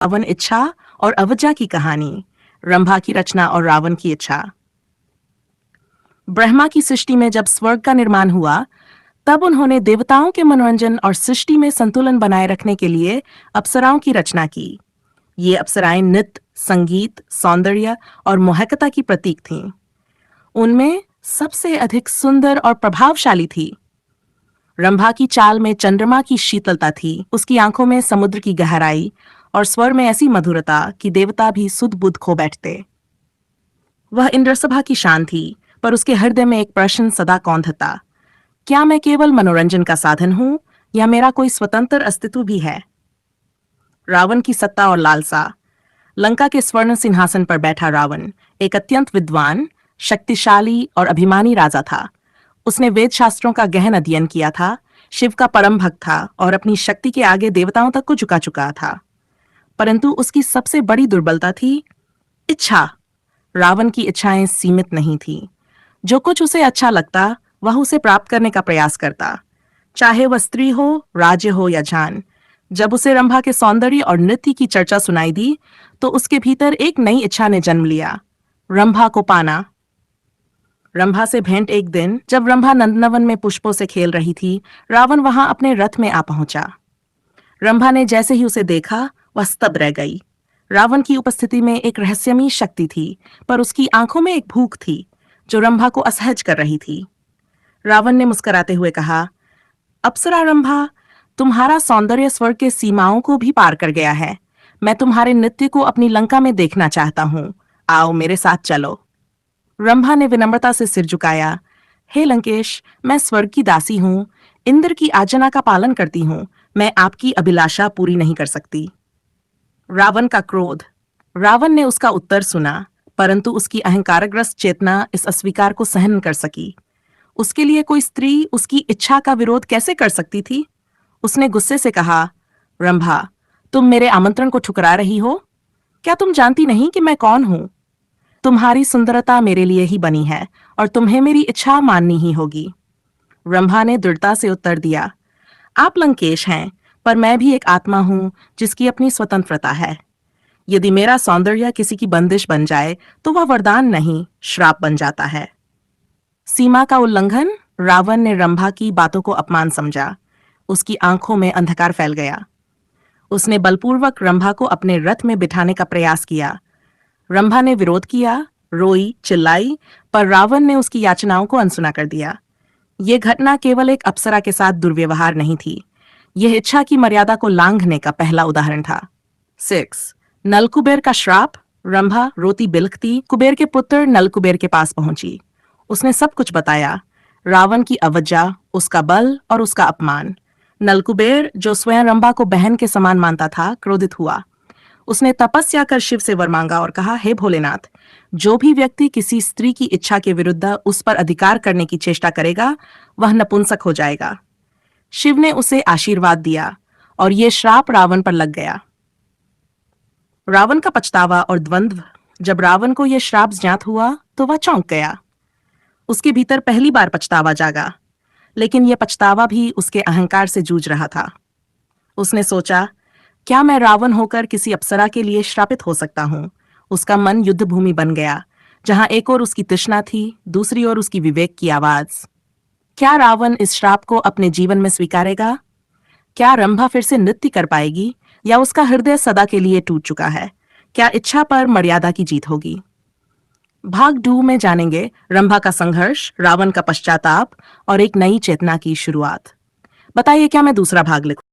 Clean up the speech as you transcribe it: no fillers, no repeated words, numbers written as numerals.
रावण इच्छा और अवज्ञा की कहानी। रंभा की रचना और रावण की इच्छा। ब्रह्मा की सृष्टि में जब स्वर्ग का निर्माण हुआ, तब उन्होंने देवताओं के मनोरंजन और सृष्टि में संतुलन बनाए रखने के लिए अप्सराओं की रचना की। ये अप्सराएं नृत्य, संगीत, सौंदर्य और मोहकता की प्रतीक थीं। उनमें सबसे अधिक सुंदर और प्रभावशाली थी रंभा। की चाल में चंद्रमा की शीतलता थी, उसकी आंखों में समुद्र की गहराई और स्वर में ऐसी मधुरता कि देवता भी सुध बुध खो बैठते। वह इंद्रसभा की शान थी, पर उसके हृदय में एक प्रश्न सदा कौंधता। क्या मैं केवल मनोरंजन का साधन हूं, या मेरा कोई स्वतंत्र अस्तित्व भी है? रावण की सत्ता और लालसा। लंका के स्वर्ण सिंहासन पर बैठा रावण एक अत्यंत विद्वान, शक्तिशाली और अभिमानी राजा था। उसने वेद शास्त्रों का गहन अध्ययन किया था, शिव का परम भक्त था और अपनी शक्ति के आगे देवताओं तक को झुका चुका था। परंतु उसकी सबसे बड़ी दुर्बलता थी इच्छा। रावण की इच्छाएं सीमित नहीं थीं। जो कुछ उसे अच्छा लगता, वह उसे प्राप्त करने का प्रयास करता, चाहे वह स्त्री हो, राज्य हो या जान। जब उसे रंभा के सौंदर्य और नृत्य की चर्चा सुनाई दी, तो उसके भीतर एक नई इच्छा ने जन्म लिया, रंभा को पाना। रंभा से भेंट। एक दिन जब रंभा नंदनवन में पुष्पों से खेल रही थी, रावण वहां अपने रथ में आ पहुंचा। रंभा ने जैसे ही उसे देखा, वह स्तब्ध रह गई। रावण की उपस्थिति में एक रहस्यमयी शक्ति थी, पर उसकी आंखों में एक भूख थी जो रंभा को असहज कर रही थी। रावण ने मुस्कुराते हुए कहा, अप्सरा रंभा, तुम्हारा सौंदर्य स्वर्ग के सीमाओं को भी पार कर गया है। मैं तुम्हारे नृत्य को अपनी लंका में देखना चाहता हूं। आओ मेरे साथ चलो। रंभा ने विनम्रता से सिर झुकाया। हे लंकेश, मैं स्वर्ग की दासी हूं, इंद्र की आज्ञा का पालन करती हूं। मैं आपकी अभिलाषा पूरी नहीं कर सकती। रावण का क्रोध। रावण ने उसका उत्तर सुना, परंतु उसकी अहंकारग्रस्त चेतना इस अस्वीकार को सहन कर सकी। उसके लिए कोई स्त्री उसकी इच्छा का विरोध कैसे कर सकती थी? उसने गुस्से से कहा, रंभा, तुम मेरे आमंत्रण को ठुकरा रही हो? क्या तुम जानती नहीं कि मैं कौन हूं? तुम्हारी सुंदरता मेरे लिए ही बनी है और तुम्हें मेरी इच्छा माननी ही होगी। रंभा ने दृढ़ता से उत्तर दिया, आप लंकेश हैं, पर मैं भी एक आत्मा हूं जिसकी अपनी स्वतंत्रता है। यदि मेरा सौंदर्य किसी की बंदिश बन जाए, तो वह वरदान नहीं, श्राप बन जाता है। सीमा का उल्लंघन। रावण ने रंभा की बातों को अपमान समझा। उसकी आंखों में अंधकार फैल गया। उसने बलपूर्वक रंभा को अपने रथ में बिठाने का प्रयास किया। रंभा ने विरोध किया, रोई, चिल्लाई, पर रावण ने उसकी याचनाओं को अनसुना कर दिया। यह घटना केवल एक अप्सरा के साथ दुर्व्यवहार नहीं थी, यह इच्छा की मर्यादा को लांघने का पहला उदाहरण था। 6. नलकुबेर का श्राप। रंभा रोती बिलखती कुबेर के पुत्र नलकुबेर के पास पहुंची। उसने सब कुछ बताया, रावण की अवज्ञा, उसका बल और उसका अपमान। नलकुबेर, जो स्वयं रंभा को बहन के समान मानता था, क्रोधित हुआ। उसने तपस्या कर शिव से वर मांगा और कहा, हे भोलेनाथ, जो भी व्यक्ति किसी स्त्री की इच्छा के विरुद्ध उस पर अधिकार करने की चेष्टा करेगा, वह नपुंसक हो जाएगा। शिव ने उसे आशीर्वाद दिया और यह श्राप रावण पर लग गया। रावण का पछतावा और द्वंद्व। जब रावण को यह श्राप ज्ञात हुआ, तो वह चौंक गया। उसके भीतर पहली बार पछतावा जागा, लेकिन यह पछतावा भी उसके अहंकार से जूझ रहा था। उसने सोचा, क्या मैं रावण होकर किसी अप्सरा के लिए श्रापित हो सकता हूं? उसका मन युद्ध भूमि बन गया, जहां एक ओर उसकी तृष्णा थी, दूसरी ओर उसकी विवेक की आवाज। क्या रावण इस श्राप को अपने जीवन में स्वीकारेगा? क्या रंभा फिर से नृत्य कर पाएगी, या उसका हृदय सदा के लिए टूट चुका है? क्या इच्छा पर मर्यादा की जीत होगी? भाग 2 में जानेंगे रंभा का संघर्ष, रावण का पश्चाताप और एक नई चेतना की शुरुआत। बताइए, क्या मैं दूसरा भाग लिखूं?